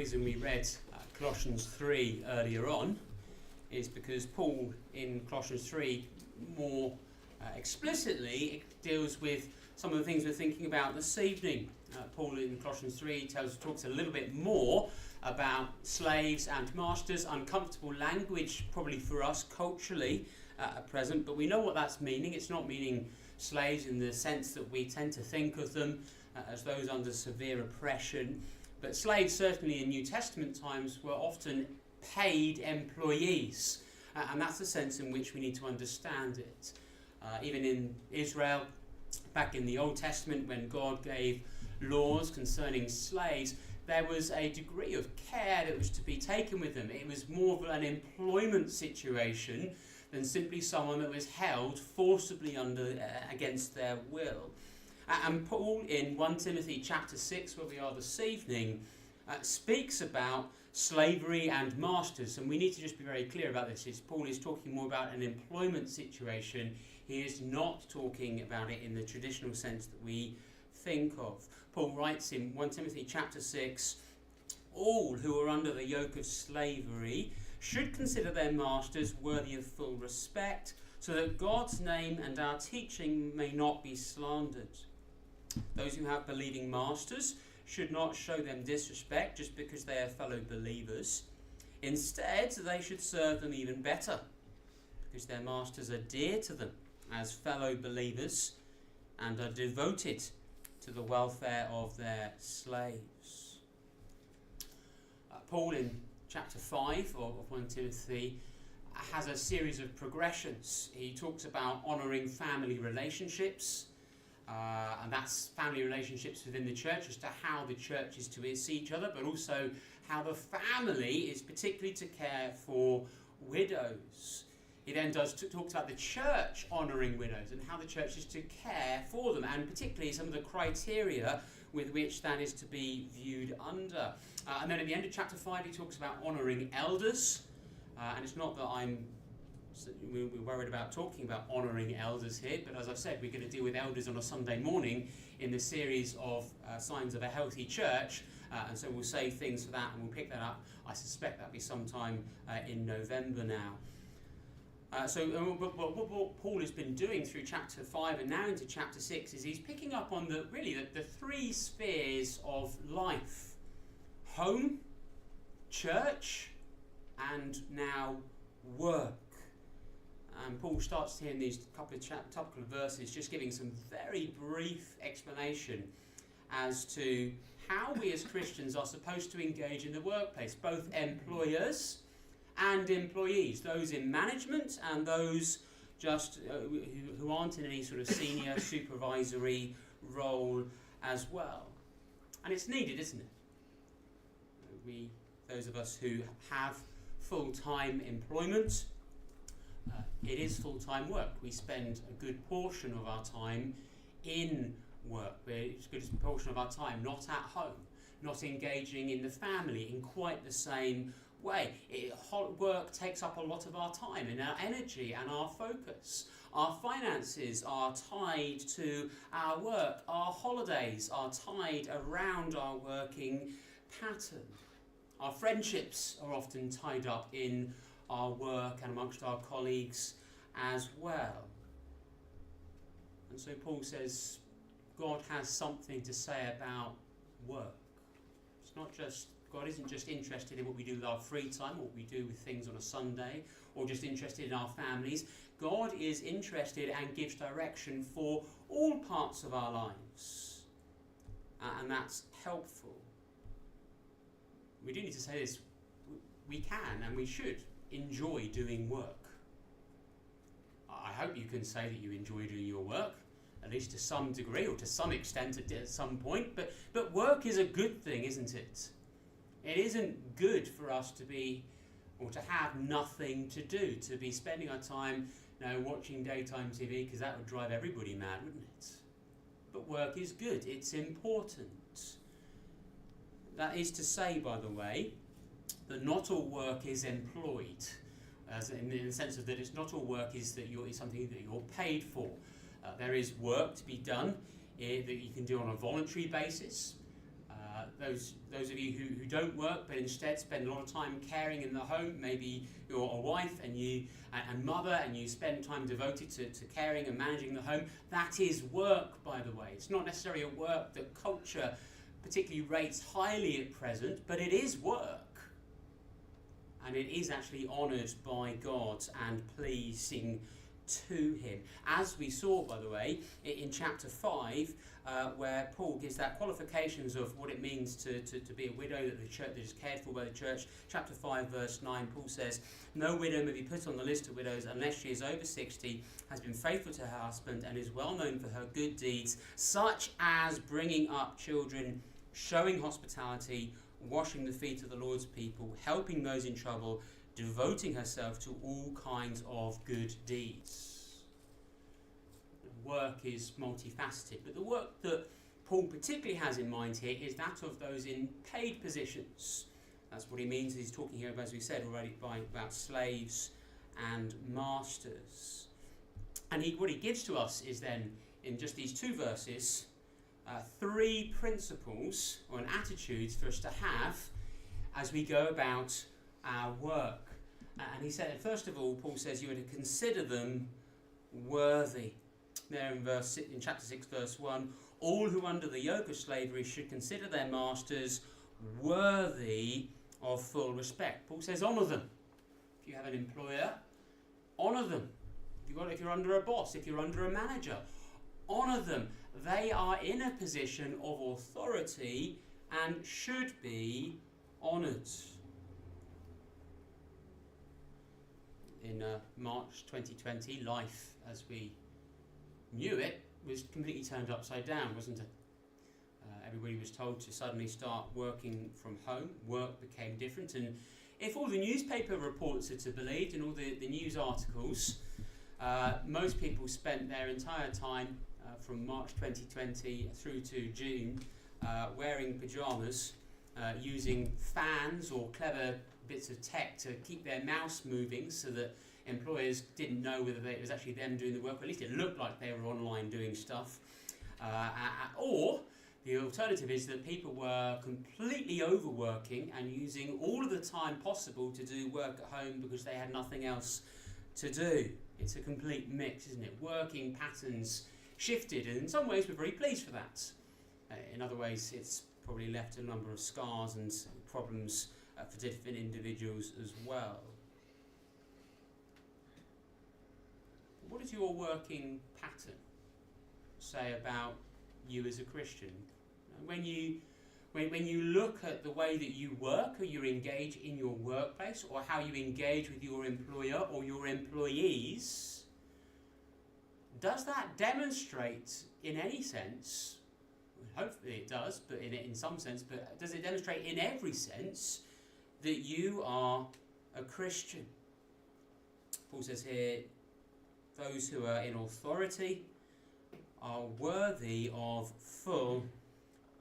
reason we read Colossians 3 earlier on is because Paul in Colossians 3 more explicitly deals with some of the things we're thinking about this evening. Paul in Colossians 3 talks a little bit more about slaves and masters, uncomfortable language probably for us culturally at present, but we know what that's meaning. It's not meaning slaves in the sense that we tend to think of them as those under severe oppression, but slaves certainly in New Testament times were often paid employees, and that's the sense in which we need to understand it. Even in Israel, back in the Old Testament, when God gave laws concerning slaves, there was a degree of care that was to be taken with them. It was more of an employment situation than simply someone that was held forcibly against their will. And Paul in 1 Timothy chapter 6, where we are this evening, speaks about slavery and masters, and we need to just be very clear about this. Paul is talking more about an employment situation. He is not talking about it in the traditional sense that we think of. Paul writes in 1 Timothy chapter 6, all who are under the yoke of slavery should consider their masters worthy of full respect, so that God's name and our teaching may not be slandered. Those who have believing masters should not show them disrespect just because they are fellow believers. Instead, they should serve them even better, because their masters are dear to them as fellow believers and are devoted to the welfare of their slaves. Paul in chapter 5 of 1 Timothy has a series of progressions. He talks about honouring family relationships, and that's family relationships within the church as to how the church is to see each other, but also how the family is particularly to care for widows. He then talks about the church honouring widows and how the church is to care for them, and particularly some of the criteria with which that is to be viewed under. And then at the end of chapter 5 he talks about honouring elders, and it's not that we're worried about talking about honouring elders here, but as I've said, we're going to deal with elders on a Sunday morning in the series of Signs of a Healthy Church, and so we'll save things for that and we'll pick that up. I suspect that'll be sometime in November now. What Paul has been doing through chapter 5 and now into chapter 6 is he's picking up on the three spheres of life: home, church, and now work. And Paul starts here in these couple of verses just giving some very brief explanation as to how we as Christians are supposed to engage in the workplace, both employers and employees, those in management and those just who aren't in any sort of senior supervisory role as well. And it's needed, isn't it? Those of us who have full-time employment, it is full-time work. We spend a good portion of our time in work. It's a good portion of our time not at home, not engaging in the family in quite the same way. Work takes up a lot of our time and our energy and our focus. Our finances are tied to our work. Our holidays are tied around our working pattern. Our friendships are often tied up in our work and amongst our colleagues as well. And so Paul says God has something to say about work. It's not just God isn't just interested in what we do with our free time, what we do with things on a Sunday, or just interested in our families. God is interested and gives direction for all parts of our lives. And that's helpful. We do need to say this. We can and we should enjoy doing work. I hope you can say that you enjoy doing your work, at least to some degree or to some extent at some point. But work is a good thing, isn't it? It isn't good for us to have nothing to do, to be spending our time watching daytime TV, because that would drive everybody mad, wouldn't it? But work is good. It's important. That is to say, by the way, that not all work is employed, as in the sense of that it's not all work is something that you're paid for. There is work to be done that you can do on a voluntary basis. Those of you who don't work but instead spend a lot of time caring in the home, maybe you're a wife and mother and you spend time devoted to caring and managing the home, that is work, by the way. It's not necessarily a work that culture particularly rates highly at present, but it is work. And it is actually honoured by God and pleasing to him. As we saw, by the way, in chapter 5, where Paul gives that qualifications of what it means to be a widow that the church that is cared for by the church. Chapter 5, verse 9, Paul says, "No widow may be put on the list of widows unless she is over 60, has been faithful to her husband, and is well known for her good deeds, such as bringing up children, showing hospitality, washing the feet of the Lord's people, helping those in trouble, devoting herself to all kinds of good deeds." Work is multifaceted, but the work that Paul particularly has in mind here is that of those in paid positions. That's what he means. He's talking here, as we said already, about slaves and masters. And what he gives to us is then, in just these two verses, 3 principles or attitudes for us to have as we go about our work. And he said, first of all, Paul says you are to consider them worthy. There in chapter 6, verse 1, all who under the yoke of slavery should consider their masters worthy of full respect. Paul says, honour them. If you have an employer, honour them. If you're under a boss, if you're under a manager, honour them. They are in a position of authority and should be honoured. In March 2020, life as we knew it was completely turned upside down, wasn't it? Everybody was told to suddenly start working from home. Work became different, and if all the newspaper reports are to be believed and all the news articles, most people spent their entire time from March 2020 through to June wearing pyjamas, using fans or clever bits of tech to keep their mouse moving so that employers didn't know whether it was actually them doing the work, or at least it looked like they were online doing stuff. Or the alternative is that people were completely overworking and using all of the time possible to do work at home because they had nothing else to do. It's a complete mix, isn't it? Working patterns shifted, and in some ways we're very pleased for that. In other ways it's probably left a number of scars and problems for different individuals as well. What does your working pattern say about you as a Christian? When you look at the way that you work or you engage in your workplace, or how you engage with your employer or your employees, does that demonstrate in any sense, hopefully it does, but in some sense, but does it demonstrate in every sense that you are a Christian? Paul says here, those who are in authority are worthy of full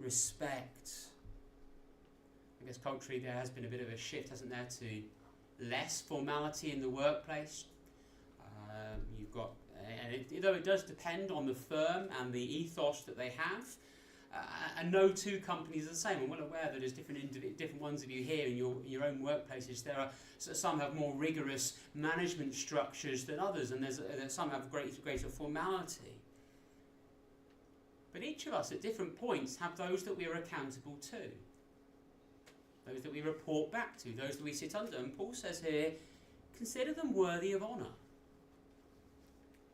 respect. I guess culturally there has been a bit of a shift, hasn't there, to less formality in the workplace. You've got, though it does depend on the firm and the ethos that they have, and no two companies are the same. I'm well aware that there's different ones of you here in your own workplaces. There are some have more rigorous management structures than others, and there's some have greater formality. But each of us at different points have those that we are accountable to, those that we report back to, those that we sit under. And Paul says here, consider them worthy of honour.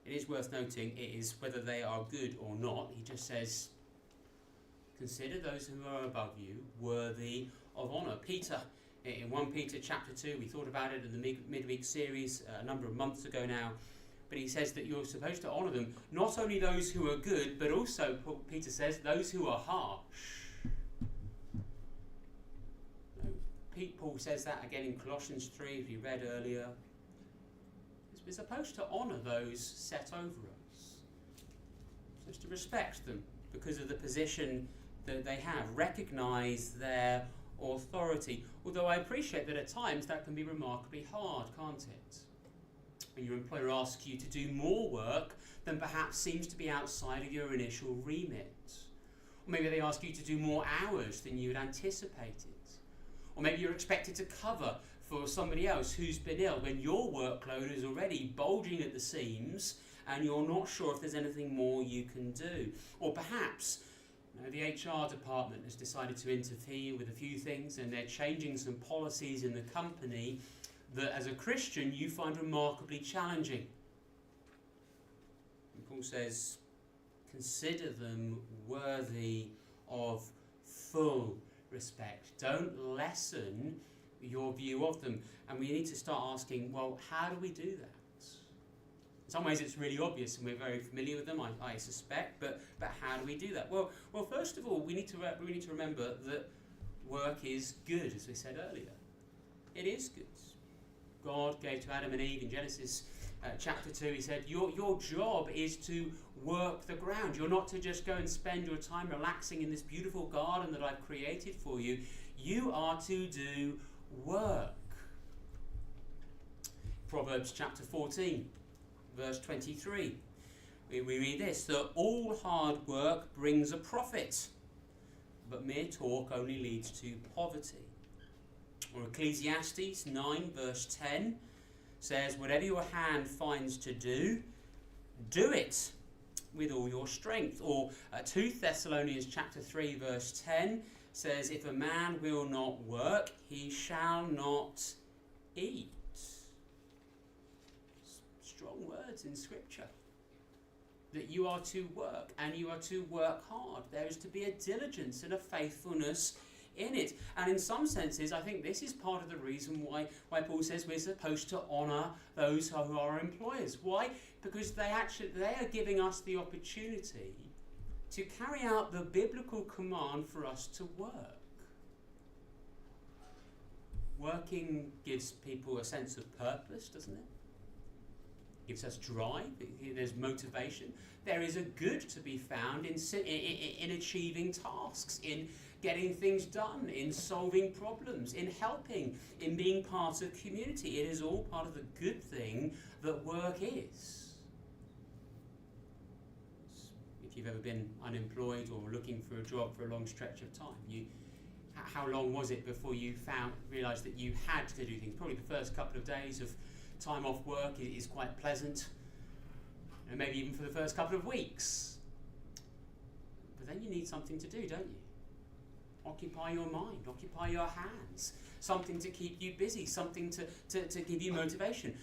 It is worth noting it is whether they are good or not. He just says, consider those who are above you worthy of honour. Peter, in 1 Peter chapter 2, we thought about it in the midweek series a number of months ago now, but he says that you're supposed to honour them, not only those who are good, but also, Peter says, those who are harsh. Paul says that again in Colossians 3, we read earlier. We're supposed to honour those set over us. We're supposed to respect them because of the position that they have, recognise their authority. Although I appreciate that at times that can be remarkably hard, can't it? When your employer asks you to do more work than perhaps seems to be outside of your initial remit. Or maybe they ask you to do more hours than you had anticipated. Or maybe you're expected to cover for somebody else who's been ill when your workload is already bulging at the seams and you're not sure if there's anything more you can do. Or perhaps the HR department has decided to interfere with a few things and they're changing some policies in the company that as a Christian you find remarkably challenging. And Paul says, consider them worthy of full respect. Don't lessen your view of them. And we need to start asking, well, how do we do that? In some ways it's really obvious and we're very familiar with them, I suspect, but how do we do that? Well, first of all, we need to remember that work is good, as we said earlier. It is good. God gave to Adam and Eve in Genesis chapter 2, he said, your job is to work the ground. You're not to just go and spend your time relaxing in this beautiful garden that I've created for you. You are to do work. Proverbs chapter 14, verse 23. We read this, that all hard work brings a profit, but mere talk only leads to poverty. Or Ecclesiastes 9, verse 10 says, whatever your hand finds to do, do it with all your strength. Or 2 Thessalonians chapter 3, verse 10 says, if a man will not work, he shall not eat. Strong words in Scripture. That you are to work, and you are to work hard. There is to be a diligence and a faithfulness in it. And in some senses, I think this is part of the reason why Paul says we're supposed to honour those who are our employers. Why? Because they are giving us the opportunity to carry out the biblical command for us to work. Working gives people a sense of purpose, doesn't it? Gives us drive, there's motivation. There is a good to be found in achieving tasks, in getting things done, in solving problems, in helping, in being part of community. It is all part of the good thing that work is. If you've ever been unemployed or looking for a job for a long stretch of time, how long was it before you realised that you had to do things? Probably the first couple of days of time off work is quite pleasant, and maybe even for the first couple of weeks. But then you need something to do, don't you? Occupy your mind, occupy your hands, something to keep you busy, something to give you motivation.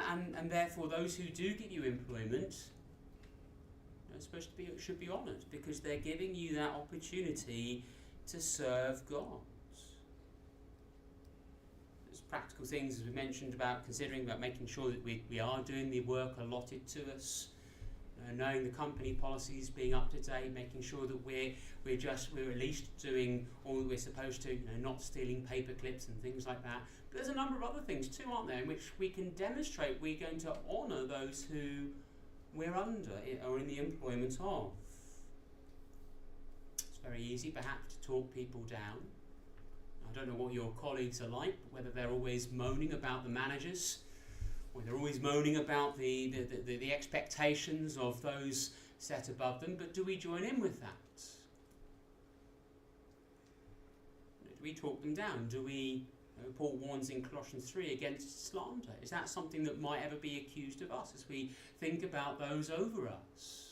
And therefore those who do give you employment should be honoured, because they're giving you that opportunity to serve God. Practical things, as we mentioned, about considering, about making sure that we are doing the work allotted to us, knowing the company policies, being up to date, making sure that we're at least doing all that we're supposed to, not stealing paper clips and things like that. But there's a number of other things too, aren't there, in which we can demonstrate we're going to honour those who we're under or in the employment of. It's very easy perhaps to talk people down. I don't know what your colleagues are like, whether they're always moaning about the managers, or they're always moaning about the expectations of those set above them, but do we join in with that? Do we talk them down? Do we, Paul warns in Colossians 3 against slander. Is that something that might ever be accused of us as we think about those over us?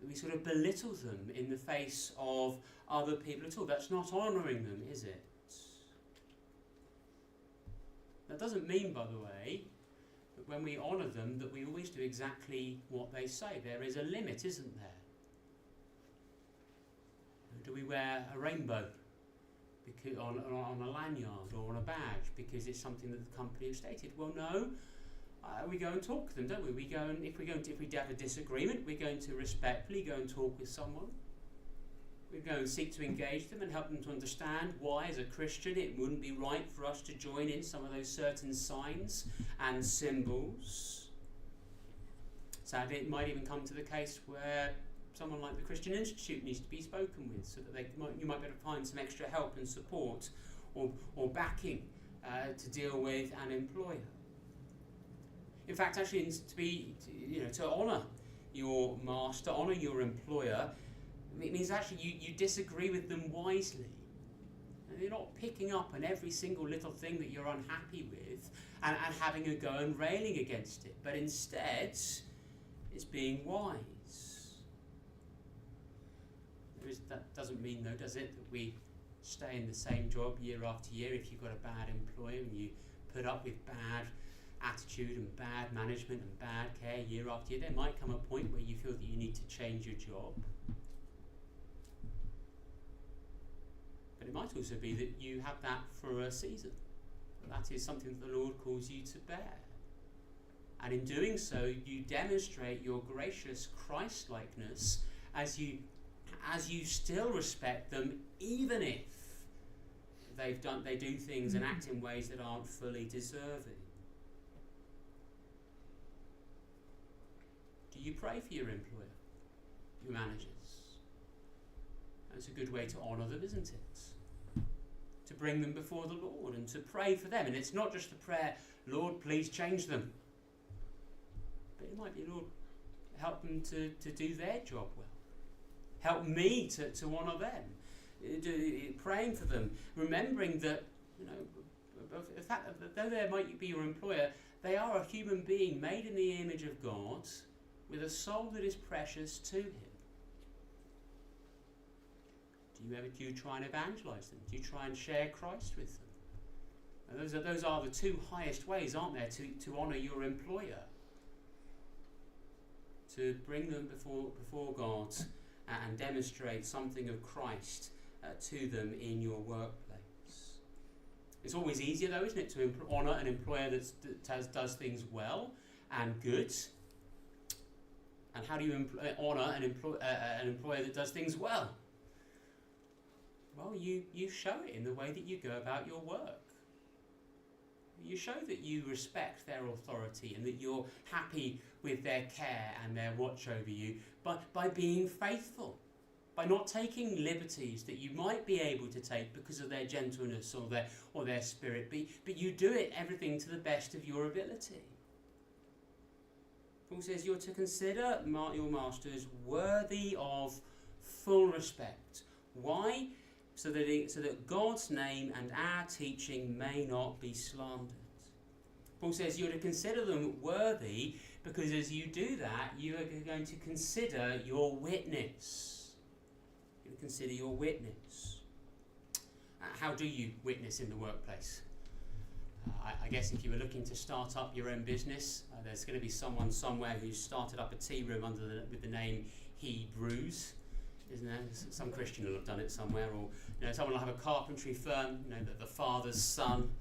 We sort of belittle them in the face of other people at all. That's not honouring them, is it? That doesn't mean, by the way, that when we honour them that we always do exactly what they say. There is a limit, isn't there? Do we wear a rainbow on a lanyard or on a badge because it's something that the company has stated? Well, no. We go and talk to them, don't we? We go and if we have a disagreement, we're going to respectfully go and talk with someone. We go and seek to engage them and help them to understand why, as a Christian, it wouldn't be right for us to join in some of those certain signs and symbols. Sadly, it might even come to the case where someone like the Christian Institute needs to be spoken with, so that you might be able to find some extra help and support or backing to deal with an employer. In fact, actually, to honour your master, honour your employer, it means actually you disagree with them wisely. And you're not picking up on every single little thing that you're unhappy with and having a go and railing against it, but instead it's being wise. That doesn't mean, though, does it, that we stay in the same job year after year if you've got a bad employer and you put up with bad attitude and bad management and bad care year after year. There might come a point where you feel that you need to change your job. But it might also be that you have that for a season. That is something that the Lord calls you to bear. And in doing so, you demonstrate your gracious Christ-likeness as you still respect them, even if they do things and act in ways that aren't fully deserving. Do you pray for your employer, your managers? That's a good way to honour them, isn't it? To bring them before the Lord and to pray for them. And it's not just the prayer, Lord, please change them. But it might be, Lord, help them to do their job well. Help me to honour them. Praying for them. Remembering that, the fact that though they might be your employer, they are a human being made in the image of God with a soul that is precious to Him. Do you try and evangelise them? Do you try and share Christ with them? And those are the two highest ways, aren't there, to honour your employer? To bring them before God and demonstrate something of Christ to them in your workplace. It's always easier, though, isn't it, to honour an employer that does things well and good. And how do you honour an employer that does things well? Well, you show it in the way that you go about your work. You show that you respect their authority and that you're happy with their care and their watch over you by being faithful, by not taking liberties that you might be able to take because of their gentleness or their spirit, but you do it everything to the best of your ability. Paul says you're to consider your masters worthy of full respect. Why? So that God's name and our teaching may not be slandered. Paul says you're to consider them worthy because as you do that, you are going to consider your witness. You're going to consider your witness. How do you witness in the workplace? I guess if you were looking to start up your own business, there's going to be someone somewhere who's started up a tea room with the name Hebrews. Isn't there? Some Christian will have done it somewhere, or someone will have a carpentry firm, the father's son,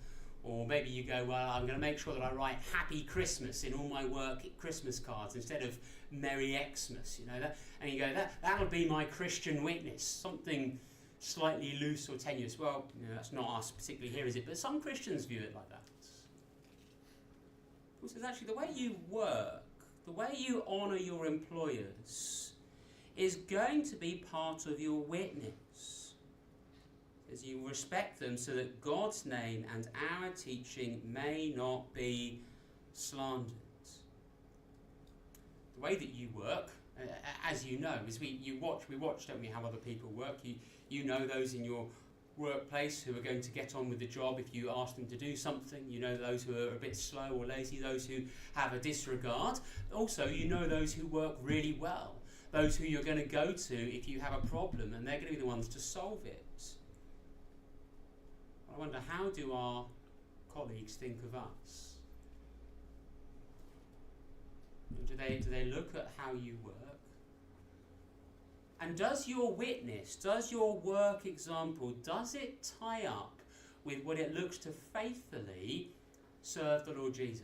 or maybe you go, well, I'm going to make sure that I write Happy Christmas in all my work Christmas cards instead of Merry Xmas, and you go, that'll be my Christian witness, something slightly loose or tenuous. Well, that's not us particularly here, is it? But some Christians view it like that. Paul says actually the way you work, the way you honour your employers is going to be part of your witness. As you respect them so that God's name and our teaching may not be slandered. The way that you work, as you know, is we watch, don't we, how other people work. You know those in your workplace who are going to get on with the job if you ask them to do something. You know those who are a bit slow or lazy, those who have a disregard. Also, you know those who work really well. Those who you're going to go to if you have a problem, and they're going to be the ones to solve it. I wonder, how do our colleagues think of us? Do they look at how you work? And does your witness, does your work example, does it tie up with what it looks to faithfully serve the Lord Jesus?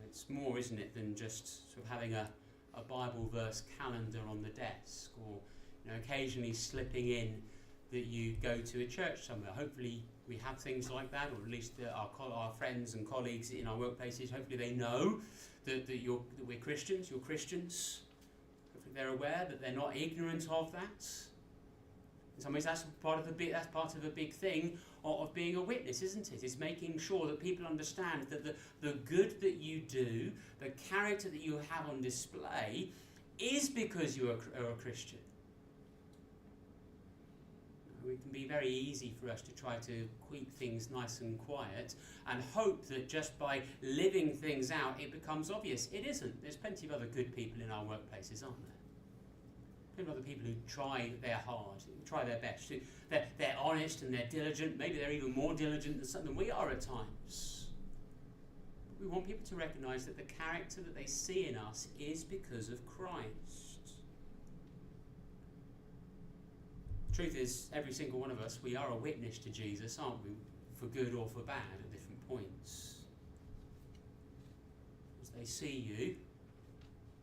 It's more, isn't it, than just sort of having a Bible verse calendar on the desk, or occasionally slipping in that you go to a church somewhere. Hopefully we have things like that, or at least our friends and colleagues in our workplaces, hopefully they know that we're Christians, you're Christians. Hopefully they're aware that they're not ignorant of that. In some ways that's part of a big thing. of being a witness, isn't it? It's making sure that people understand that the good that you do, the character that you have on display, is because you are a Christian. It can be very easy for us to try to keep things nice and quiet and hope that just by living things out it becomes obvious. It isn't. There's plenty of other good people in our workplaces, aren't there? Plenty of other people who try their hard, try their best. They're honest and they're diligent. Maybe they're even more diligent than we are at times. But we want people to recognise that the character that they see in us is because of Christ. Truth is, every single one of us, we are a witness to Jesus, aren't we? For good or for bad at different points. As they see you,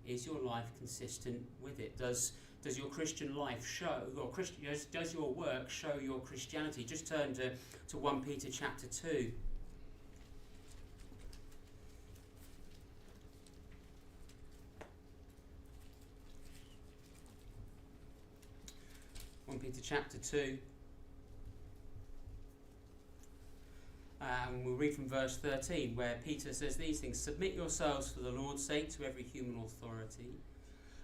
is your life consistent with it? Does your Christian life show, or does your work show your Christianity? Just turn to 1 Peter chapter 2. Peter chapter 2, and we'll read from verse 13, where Peter says these things: "Submit yourselves for the Lord's sake to every human authority,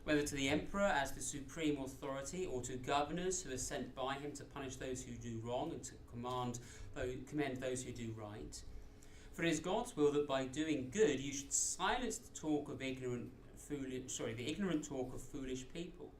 whether to the emperor as the supreme authority, or to governors who are sent by him to punish those who do wrong and to commend those who do right. For it is God's will that by doing good you should silence the ignorant talk of foolish people.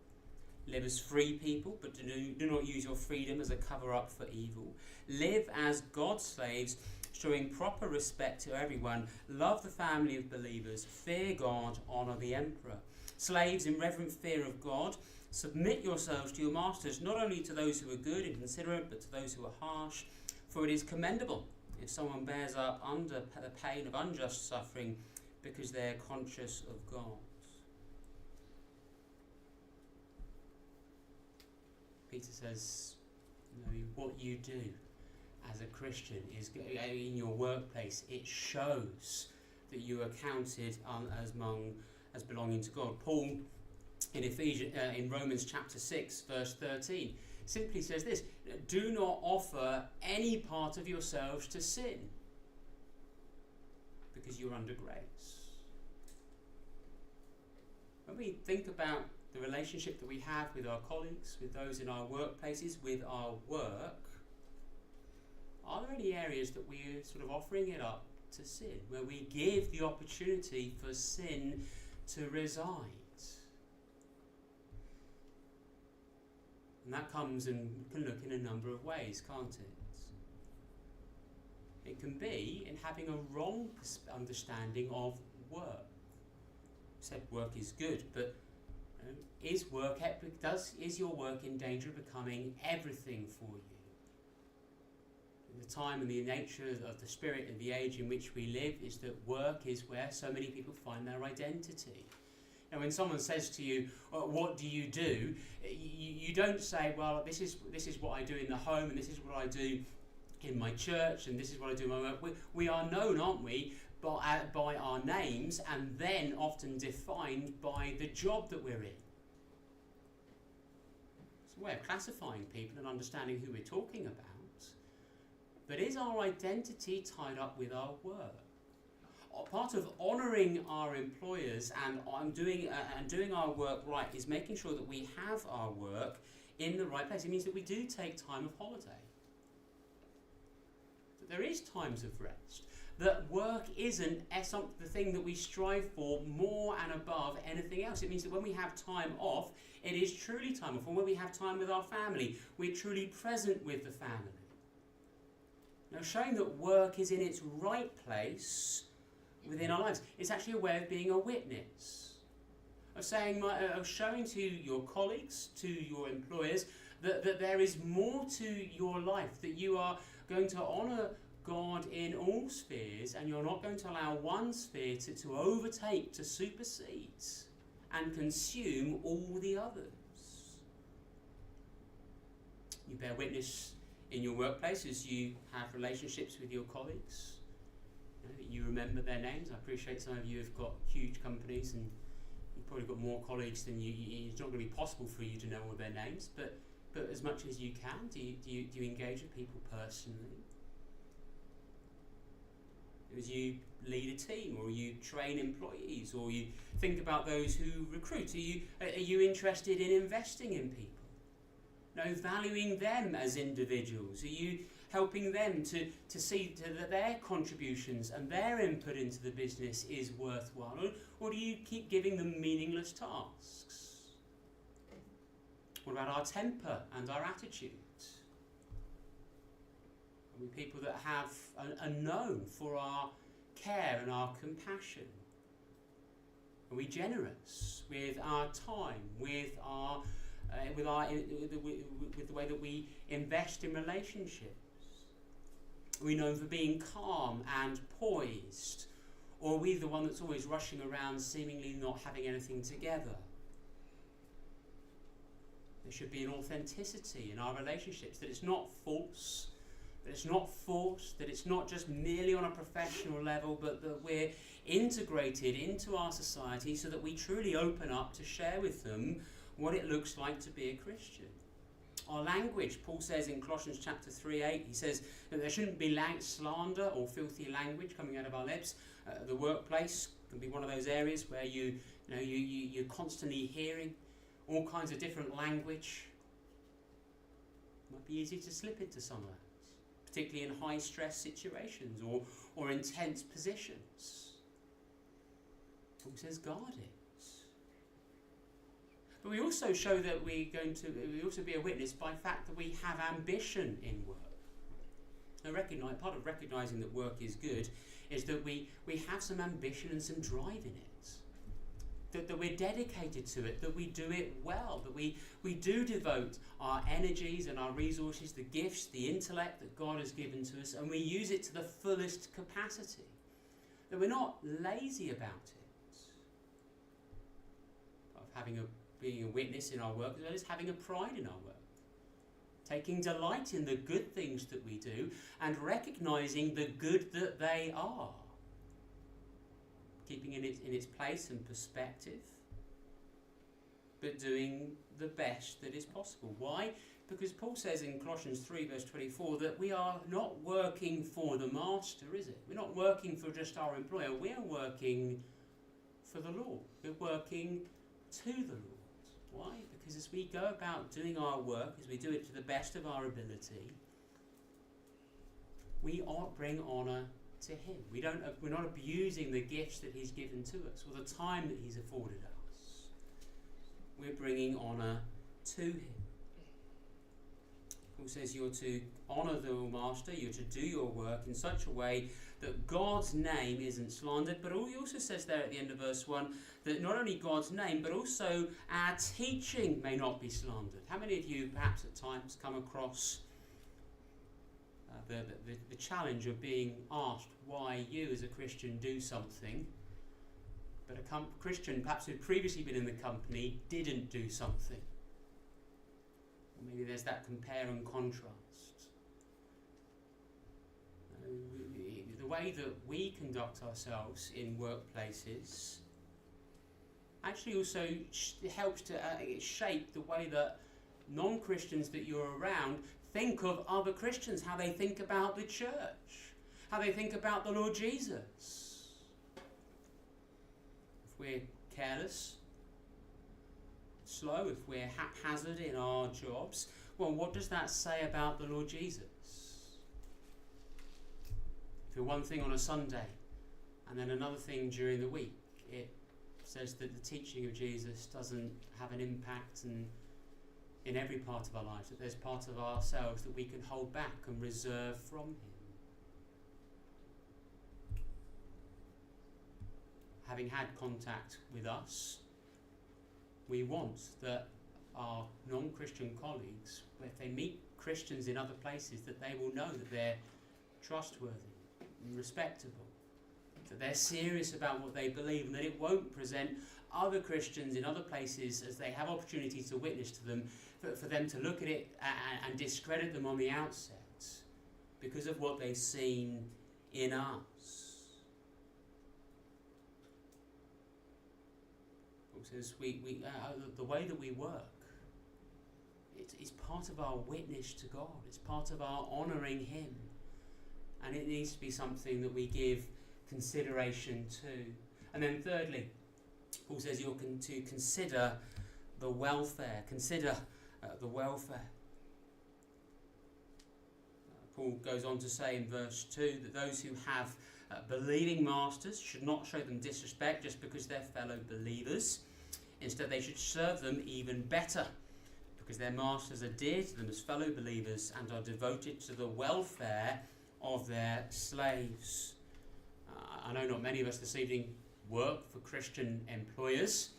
Live as free people, but do not use your freedom as a cover-up for evil. Live as God's slaves, showing proper respect to everyone. Love the family of believers. Fear God. Honour the emperor. Slaves, in reverent fear of God, submit yourselves to your masters, not only to those who are good and considerate, but to those who are harsh. For it is commendable if someone bears up under the pain of unjust suffering because they are conscious of God." Peter says, what you do as a Christian is in your workplace. It shows that you are counted as belonging to God. Paul in Romans chapter 6 verse 13 simply says this: "Do not offer any part of yourselves to sin, because you're under grace." When we think about the relationship that we have with our colleagues, with those in our workplaces, with our work, are there any areas that we're sort of offering it up to sin, where we give the opportunity for sin to reside? And that comes and can look in a number of ways, can't it? It can be in having a wrong understanding of work. We said work is good, but is your work in danger of becoming everything for you? In the time and the nature of the spirit and the age in which we live is that work is where so many people find their identity. And when someone says to you, "What do you do?" you don't say, "Well, this is what I do in the home, and this is what I do in my church, and this is what I do in my work." We are known, aren't we, by our names, and then often defined by the job that we're in. It's a way of classifying people and understanding who we're talking about. But is our identity tied up with our work? Part of honouring our employers and doing our work right is making sure that we have our work in the right place. It means that we do take time of holiday. That there is times of rest. That work isn't the thing that we strive for more and above anything else. It means that when we have time off, it is truly time off. And when we have time with our family, we're truly present with the family. Now, showing that work is in its right place within our lives, it's actually a way of being a witness. Of showing to your colleagues, to your employers, that there is more to your life, that you are going to honour God in all spheres, and you're not going to allow one sphere to overtake, to supersede and consume all the others. You bear witness in your workplace as you have relationships with your colleagues. You remember their names. I appreciate some of you have got huge companies and you've probably got more colleagues than it's not going to be possible for you to know all their names, but as much as you can, do you engage with people personally? as you lead a team, or you train employees, or you think about those who recruit? Are you interested in investing in people? No, valuing them as individuals? Are you helping them to see that their contributions and their input into the business is worthwhile? Or do you keep giving them meaningless tasks? What about our temper and our attitude? Are we people that are known for our care and our compassion? Are we generous with our time, with the way that we invest in relationships? Are we known for being calm and poised? Or are we the one that's always rushing around, seemingly not having anything together? There should be an authenticity in our relationships, that it's not false, that it's not forced, that it's not just merely on a professional level, but that we're integrated into our society so that we truly open up to share with them what it looks like to be a Christian. Our language, Paul says in Colossians chapter 3:8, he says that there shouldn't be slander or filthy language coming out of our lips. The workplace can be one of those areas where you're constantly hearing all kinds of different language. It might be easy to slip into some of that, particularly in high stress situations or intense positions. Paul says guard it. But we also show that we also be a witness by the fact that we have ambition in work. Now, part of recognising that work is good is that we have some ambition and some drive in it. That we're dedicated to it, that we do it well, that we do devote our energies and our resources, the gifts, the intellect that God has given to us, and we use it to the fullest capacity. That we're not lazy about it. Of being a witness in our work, as well as having a pride in our work. Taking delight in the good things that we do and recognising the good that they are. Keeping it in its place and perspective, but doing the best that is possible. Why? Because Paul says in Colossians 3 verse 24 that we are not working for the master, is it? We're not working for just our employer, we are working for the Lord. We're working to the Lord. Why? Because as we go about doing our work, as we do it to the best of our ability, we bring honour to him. We're not abusing the gifts that he's given to us or the time that he's afforded us. We're bringing honour to him. Paul says you're to honour the master, you're to do your work in such a way that God's name isn't slandered, but he also says there at the end of verse 1 that not only God's name, but also our teaching may not be slandered. How many of you perhaps at times come across the challenge of being asked why you as a Christian do something, but a Christian perhaps who'd previously been in the company didn't do something? Or maybe there's that compare and contrast. The way that we conduct ourselves in workplaces actually also helps to shape the way that non-Christians that you're around think of other Christians, how they think about the church, how they think about the Lord Jesus. If we're careless, slow, if we're haphazard in our jobs, well, what does that say about the Lord Jesus? If you're one thing on a Sunday and then another thing during the week, it says that the teaching of Jesus doesn't have an impact in every part of our lives, that there's part of ourselves that we can hold back and reserve from him. Having had contact with us, we want that our non-Christian colleagues, if they meet Christians in other places, that they will know that they're trustworthy and respectable, that they're serious about what they believe, and that it won't present other Christians in other places as they have opportunities to witness to them, for them to look at it and discredit them on the outset because of what they've seen in us. Paul says the way that we work, it's part of our witness to God. It's part of our honouring him. And it needs to be something that we give consideration too. And then thirdly, Paul says you're to consider the welfare. Consider the welfare. Paul goes on to say in verse 2 that those who have believing masters should not show them disrespect just because they're fellow believers. Instead, they should serve them even better, because their masters are dear to them as fellow believers and are devoted to the welfare of their slaves. I know not many of us this evening work for Christian employers,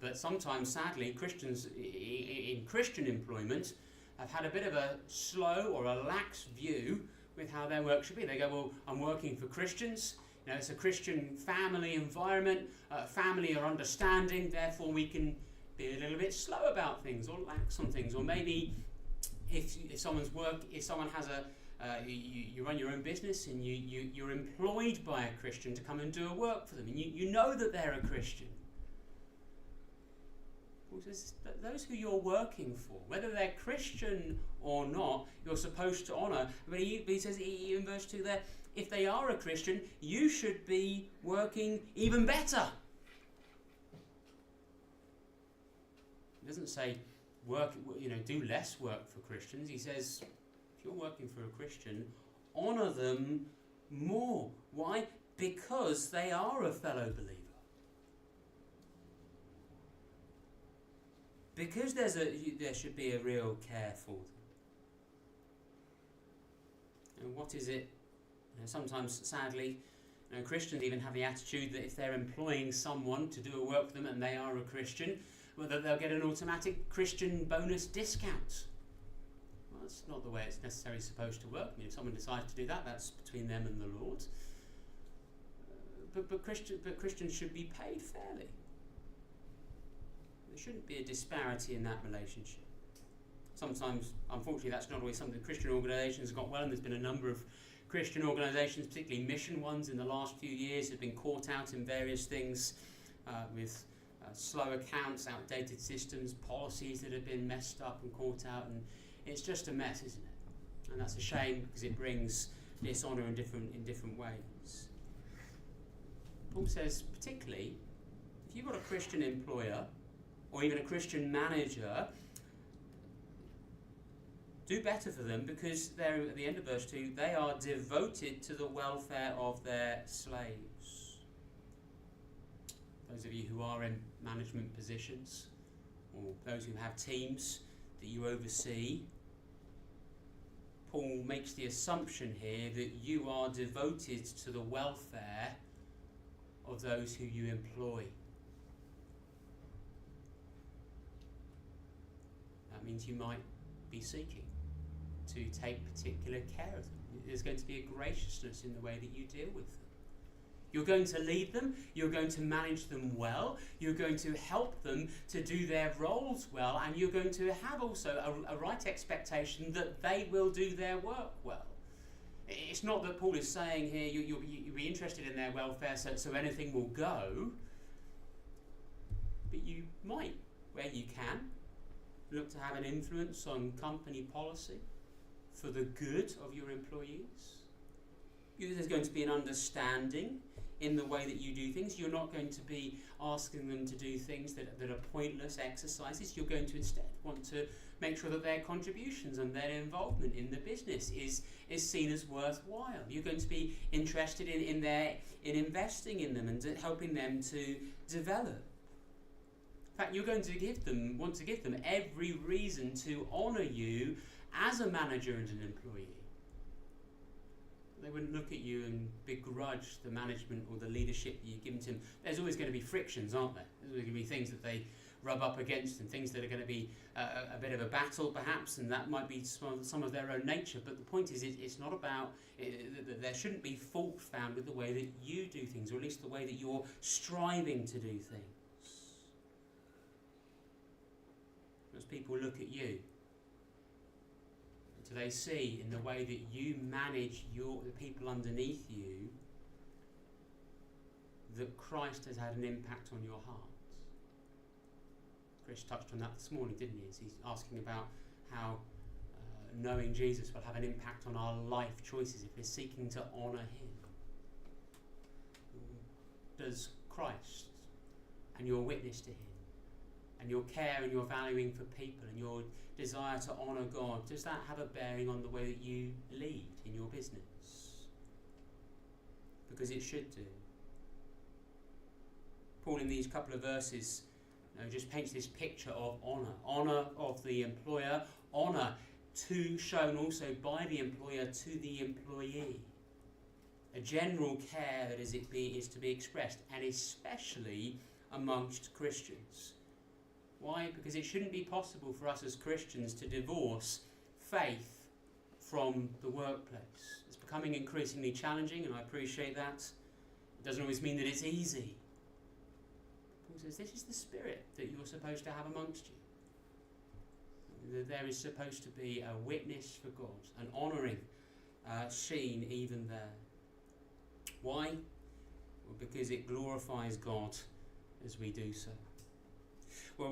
but sometimes, sadly, Christians in Christian employment have had a bit of a slow or a lax view with how their work should be. They go, well, I'm working for Christians. You know, it's a Christian family environment. Family are understanding, therefore we can be a little bit slow about things or lax on things. Or maybe if someone has you run your own business and you're employed by a Christian to come and do a work for them, and you know that they're a Christian. Paul says that those who you're working for, whether they're Christian or not, you're supposed to honour. But he says in verse 2 there, if they are a Christian, you should be working even better. He doesn't say do less work for Christians. He says, if you're working for a Christian, honour them more. Why? Because they are a fellow believer. Because there should be a real care for them. And what is it? Sometimes, sadly, Christians even have the attitude that if they're employing someone to do a work for them and they are a Christian, well, that they'll get an automatic Christian bonus discount. Well, that's not the way it's necessarily supposed to work. I mean, if someone decides to do that, that's between them and the Lord. But Christians should be paid fairly. There shouldn't be a disparity in that relationship. Sometimes, unfortunately, that's not always something Christian organisations have got well, and there's been a number of Christian organisations, particularly mission ones, in the last few years have been caught out in various things with slow accounts, outdated systems, policies that have been messed up and caught out, and it's just a mess, isn't it? And that's a shame because it brings dishonour in different ways. Paul says, particularly, if you've got a Christian employer or even a Christian manager, do better for them, because they're at the end of verse 2, they are devoted to the welfare of their slaves. Those of you who are in management positions, or those who have teams that you oversee, Paul makes the assumption here that you are devoted to the welfare of those who you employ. That means you might be seeking to take particular care of them. There's going to be a graciousness in the way that you deal with them. You're going to lead them, you're going to manage them well, you're going to help them to do their roles well, and you're going to have also a right expectation that they will do their work well. It's not that Paul is saying here you'll be interested in their welfare so anything will go, but you might, where you can, look to have an influence on company policy for the good of your employees. There's going to be an understanding in the way that you do things. You're not going to be asking them to do things that are pointless exercises. You're going to instead want to make sure that their contributions and their involvement in the business is seen as worthwhile. You're going to be interested in investing in them and helping them to develop. In fact, you're going to want to give them every reason to honour you as a manager and an employee. They wouldn't look at you and begrudge the management or the leadership that you've given to them. There's always going to be frictions, aren't there? There's going to be things that they rub up against and things that are going to be a bit of a battle perhaps, and that might be some of their own nature. But the point is, it's not about, there shouldn't be fault found with the way that you do things, or at least the way that you're striving to do things. As people look at you, do they see in the way that you manage the people underneath you that Christ has had an impact on your heart? Chris touched on that this morning, didn't he? As he's asking about how knowing Jesus will have an impact on our life choices if we're seeking to honour him. does Christ and your witness to him and your care and your valuing for people and your desire to honour God, does that have a bearing on the way that you lead in your business? Because it should do. Paul in these couple of verses just paints this picture of honour of the employer, honour shown also by the employer to the employee. A general care that is to be expressed, and especially amongst Christians. Why? Because it shouldn't be possible for us as Christians to divorce faith from the workplace. It's becoming increasingly challenging, and I appreciate that. It doesn't always mean that it's easy. Paul says this is the spirit that you're supposed to have amongst you. That there is supposed to be a witness for God, an honouring seen even there. Why? Well, because it glorifies God as we do so. Well,